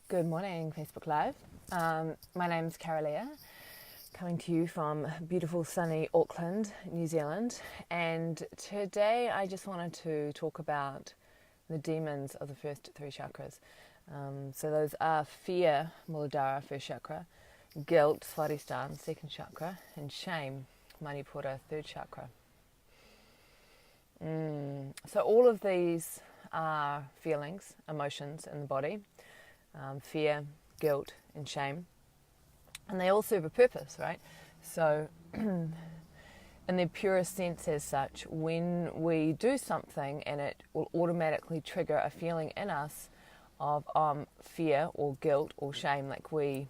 Good morning, Facebook Live. My name's Kara-Leah, coming to you from beautiful sunny Auckland, New Zealand. And today I just wanted to talk about the demons of the first three chakras. So those are fear, Muladhara, first chakra, guilt, Svadhisthana, second chakra, and shame, Manipura, third chakra. So all of these are feelings, emotions in the body. Fear, guilt, and shame. And they all serve a purpose, right? So, in their purest sense as such, when we do something and it will automatically trigger a feeling in us of fear or guilt or shame, like we,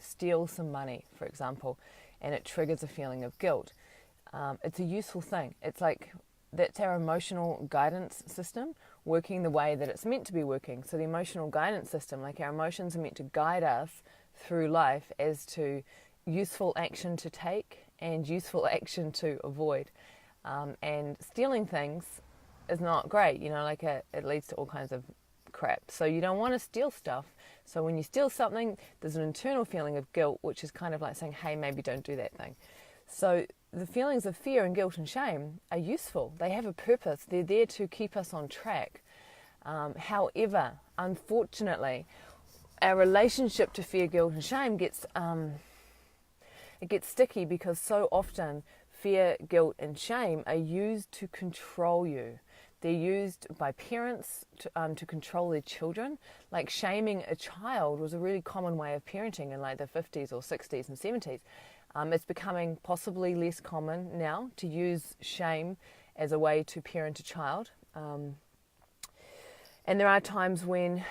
steal some money, for example, and it triggers a feeling of guilt. It's a useful thing. It's like, that's our emotional guidance system working the way that it's meant to be working. So the emotional guidance system, like our emotions are meant to guide us through life as to useful action to take and useful action to avoid. And stealing things is not great, it leads to all kinds of crap. So you don't want to steal stuff. So when you steal something, there's an internal feeling of guilt, which is kind of like saying, hey, maybe don't do that thing. So the feelings of fear and guilt and shame are useful. They have a purpose. They're there to keep us on track. However, unfortunately, our relationship to fear, guilt and shame gets sticky because so often fear, guilt and shame are used to control you. They're used by parents to control their children. Like shaming a child was a really common way of parenting in like the 50s or 60s and 70s. It's becoming possibly less common now to use shame as a way to parent a child. And there are times when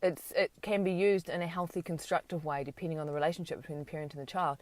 it can be used in a healthy, constructive way, depending on the relationship between the parent and the child.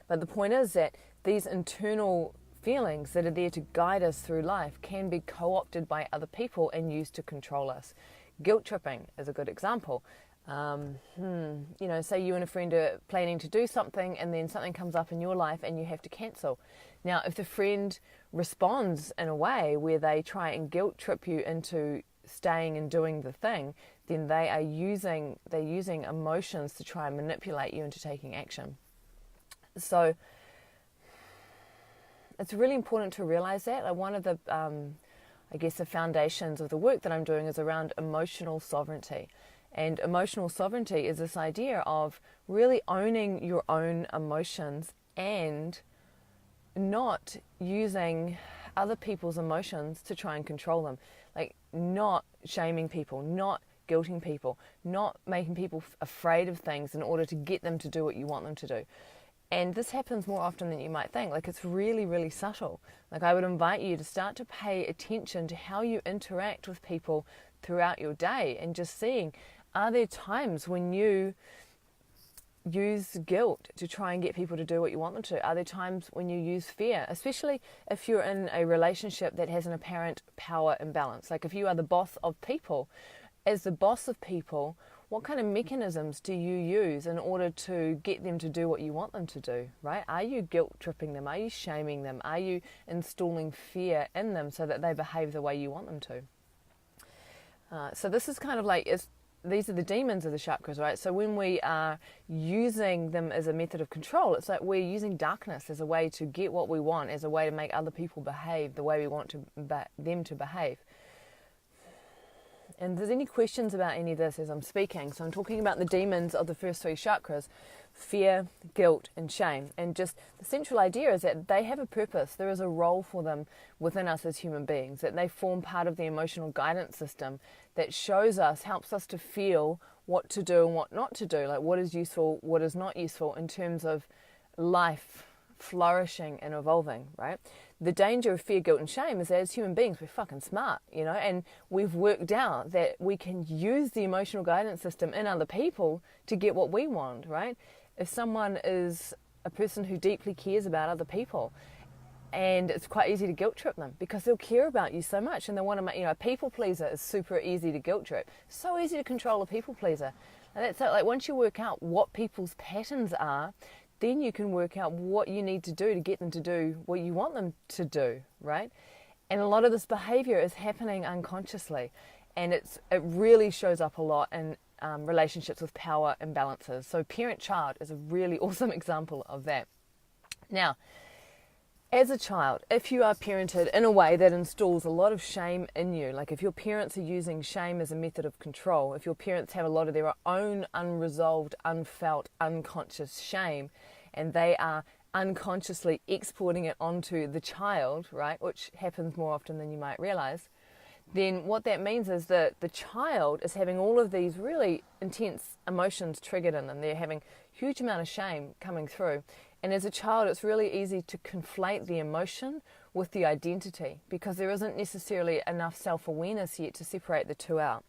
But the point is that these internal feelings that are there to guide us through life can be co-opted by other people and used to control us. Guilt tripping is a good example. Say you and a friend are planning to do something and then something comes up in your life and you have to cancel. Now, if the friend responds in a way where they try and guilt trip you into staying and doing the thing, then they're using emotions to try and manipulate you into taking action. So it's really important to realize that. Like one of the, the foundations of the work that I'm doing is around emotional sovereignty. And emotional sovereignty is this idea of really owning your own emotions and not using other people's emotions to try and control them. Like not shaming people, not guilting people, not making people afraid of things in order to get them to do what you want them to do. And this happens more often than you might think. Like it's really, really subtle. Like I would invite you to start to pay attention to how you interact with people throughout your day and just seeing, are there times when you use guilt to try and get people to do what you want them to? Are there times when you use fear, especially if you're in a relationship that has an apparent power imbalance? Like if you are the boss of people, as the boss of people, what kind of mechanisms do you use in order to get them to do what you want them to do, right? Are you guilt tripping them? Are you shaming them? Are you installing fear in them so that they behave the way you want them to? So this is kind of like, these are the demons of the chakras, right? So when we are using them as a method of control, it's like we're using darkness as a way to get what we want, as a way to make other people behave the way we want them to behave. And if there's any questions about any of this as I'm speaking, so I'm talking about the demons of the first three chakras, fear, guilt, and shame. And just the central idea is that they have a purpose. There is a role for them within us as human beings, that they form part of the emotional guidance system that shows us, helps us to feel what to do and what not to do, like what is useful, what is not useful in terms of life flourishing and evolving, right? The danger of fear, guilt, and shame is that as human beings, we're fucking smart, and we've worked out that we can use the emotional guidance system in other people to get what we want, right? If someone is a person who deeply cares about other people, and it's quite easy to guilt trip them because they'll care about you so much and they want to make, a people pleaser is super easy to guilt trip. So easy to control a people pleaser. And that's it. Like once you work out what people's patterns are, then you can work out what you need to do to get them to do what you want them to do, right? And a lot of this behavior is happening unconsciously. And it really shows up a lot in relationships with power imbalances. So parent-child is a really awesome example of that. Now, as a child, if you are parented in a way that installs a lot of shame in you, like if your parents are using shame as a method of control, if your parents have a lot of their own unresolved, unfelt, unconscious shame, and they are unconsciously exporting it onto the child, right, which happens more often than you might realize, then what that means is that the child is having all of these really intense emotions triggered in them. They're having a huge amount of shame coming through. And as a child, it's really easy to conflate the emotion with the identity because there isn't necessarily enough self-awareness yet to separate the two out.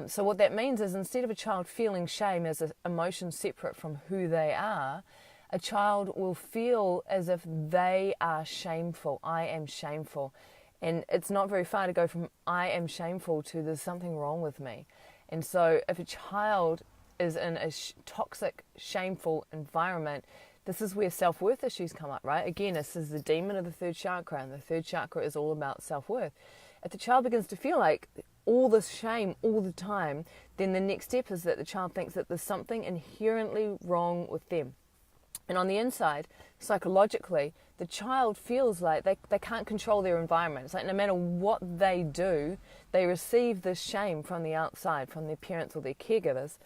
So what that means is instead of a child feeling shame as an emotion separate from who they are, a child will feel as if they are shameful. I am shameful. And it's not very far to go from I am shameful to there's something wrong with me. And so if a child is in a toxic, shameful environment, this is where self-worth issues come up, right? Again, this is the demon of the third chakra, and the third chakra is all about self-worth. If the child begins to feel like all this shame all the time, then the next step is that the child thinks that there's something inherently wrong with them. And on the inside, psychologically, the child feels like they can't control their environment. It's like no matter what they do, they receive this shame from the outside, from their parents or their caregivers.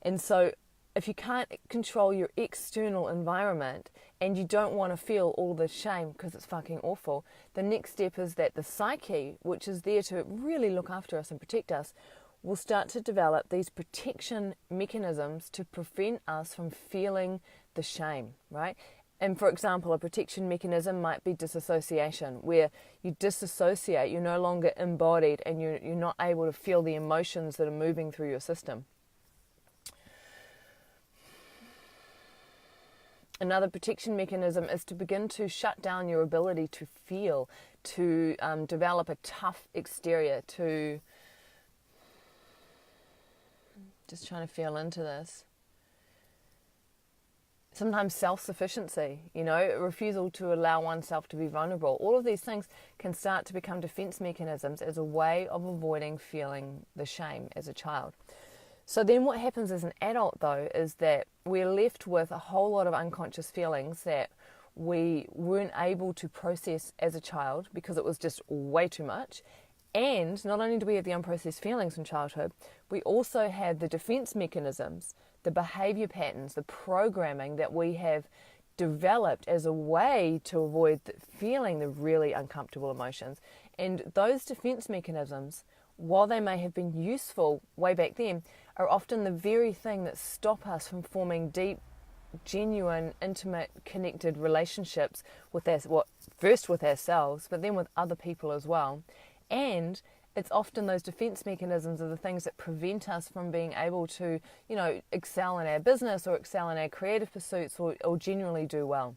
And so if you can't control your external environment and you don't want to feel all this shame because it's fucking awful, the next step is that the psyche, which is there to really look after us and protect us, will start to develop these protection mechanisms to prevent us from feeling the shame, right? And for example, a protection mechanism might be disassociation, where you disassociate, you're no longer embodied and you're not able to feel the emotions that are moving through your system. Another protection mechanism is to begin to shut down your ability to feel, to develop a tough exterior, to just trying to feel into this. Sometimes self-sufficiency, a refusal to allow oneself to be vulnerable. All of these things can start to become defense mechanisms as a way of avoiding feeling the shame as a child. So then what happens as an adult, though, is that we're left with a whole lot of unconscious feelings that we weren't able to process as a child because it was just way too much. And not only do we have the unprocessed feelings from childhood, we also have the defense mechanisms, the behavior patterns, the programming that we have developed as a way to avoid feeling the really uncomfortable emotions. And those defense mechanisms, while they may have been useful way back then, are often the very thing that stop us from forming deep, genuine, intimate, connected relationships with first with ourselves, but then with other people as well. And it's often those defense mechanisms are the things that prevent us from being able to, excel in our business or excel in our creative pursuits or genuinely do well.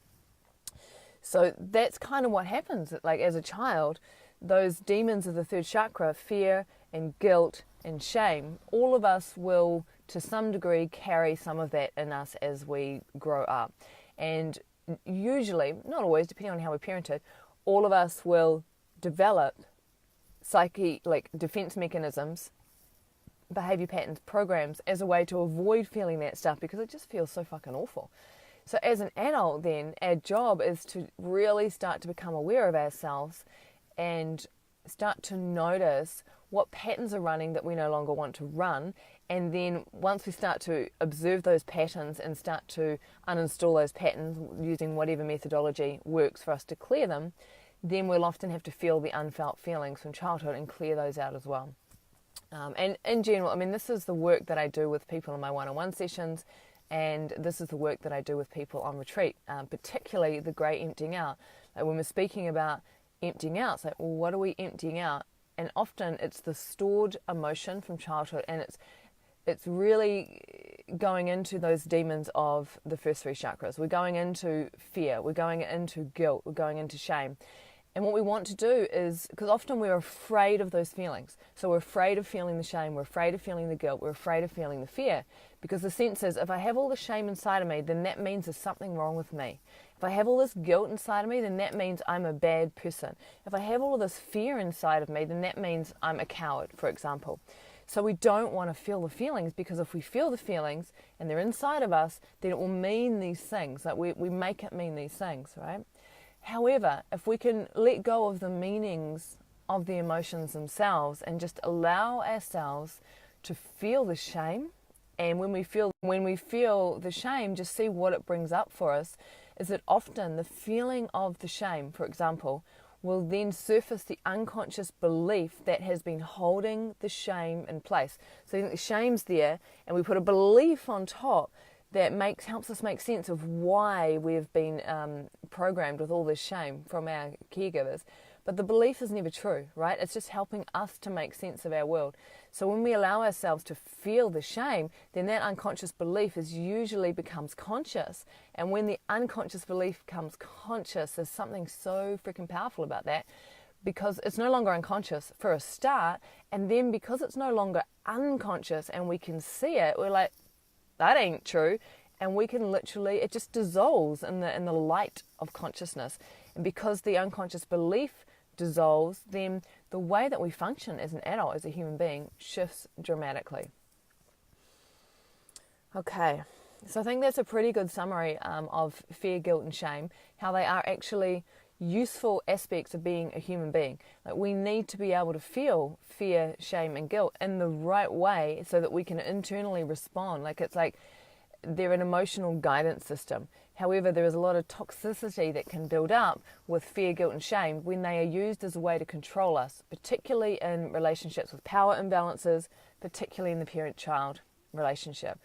So that's kind of what happens. Like as a child, those demons of the third chakra, fear and guilt and shame, all of us will to some degree carry some of that in us as we grow up. And usually, not always, depending on how we're parented, all of us will develop defense mechanisms, behavior patterns, programs as a way to avoid feeling that stuff because it just feels so fucking awful. So as an adult then, our job is to really start to become aware of ourselves and start to notice what patterns are running that we no longer want to run. And then once we start to observe those patterns and start to uninstall those patterns using whatever methodology works for us to clear them, then we'll often have to feel the unfelt feelings from childhood and clear those out as well. And in general, this is the work that I do with people in my one-on-one sessions, and this is the work that I do with people on retreat, particularly the great emptying out. Like when we're speaking about emptying out, it's like, well, what are we emptying out? And often it's the stored emotion from childhood, and it's really going into those demons of the first three chakras. We're going into fear, we're going into guilt, we're going into shame. And what we want to do is, because often we're afraid of those feelings. So we're afraid of feeling the shame, we're afraid of feeling the guilt, we're afraid of feeling the fear. Because the sense is, if I have all the shame inside of me, then that means there's something wrong with me. If I have all this guilt inside of me, then that means I'm a bad person. If I have all of this fear inside of me, then that means I'm a coward, for example. So we don't want to feel the feelings, because if we feel the feelings and they're inside of us, then it will mean these things. Like we make it mean these things, right? However, if we can let go of the meanings of the emotions themselves and just allow ourselves to feel the shame, and when we feel the shame, just see what it brings up for us, is that often the feeling of the shame, for example, will then surface the unconscious belief that has been holding the shame in place. So the shame's there, and we put a belief on top that helps us make sense of why we've been programmed with all this shame from our caregivers. But the belief is never true, right? It's just helping us to make sense of our world. So when we allow ourselves to feel the shame, then that unconscious belief usually becomes conscious. And when the unconscious belief becomes conscious, there's something so freaking powerful about that, because it's no longer unconscious for a start. And then because it's no longer unconscious and we can see it, we're like, that ain't true. And we can literally, it just dissolves in the light of consciousness. And because the unconscious belief dissolves, then the way that we function as an adult, as a human being, shifts dramatically. Okay, so I think that's a pretty good summary of fear, guilt, and shame, how they are actually useful aspects of being a human being. Like, we need to be able to feel fear, shame, and guilt in the right way so that we can internally respond. Like, it's like they're an emotional guidance system. However, there is a lot of toxicity that can build up with fear, guilt, and shame when they are used as a way to control us, particularly in relationships with power imbalances, particularly in the parent-child relationship.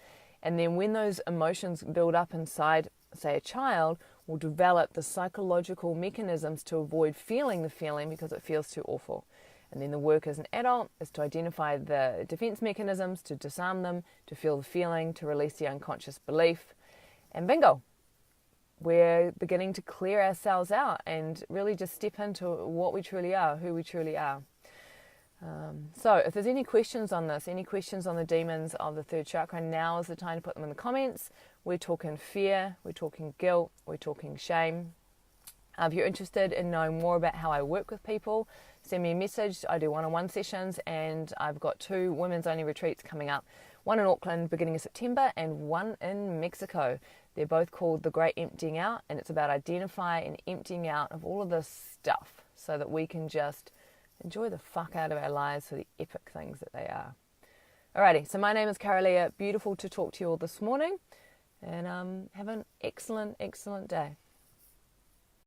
And then when those emotions build up inside, say, a child, will develop the psychological mechanisms to avoid feeling the feeling because it feels too awful. And then the work as an adult is to identify the defense mechanisms, to disarm them, to feel the feeling, to release the unconscious belief. And bingo, we're beginning to clear ourselves out and really just step into what we truly are, who we truly are. So if there's any questions on this, any questions on the demons of the third chakra, now is the time to put them in the comments. We're talking fear, we're talking guilt, we're talking shame. If you're interested in knowing more about how I work with people, send me a message. I do one-on-one sessions, and I've got 2 women's only retreats coming up. One in Auckland beginning of September and one in Mexico. They're both called The Great Emptying Out, and it's about identifying and emptying out of all of this stuff so that we can just enjoy the fuck out of our lives for the epic things that they are. Alrighty, so my name is Kara-Leah. Beautiful to talk to you all this morning, and have an excellent, excellent day.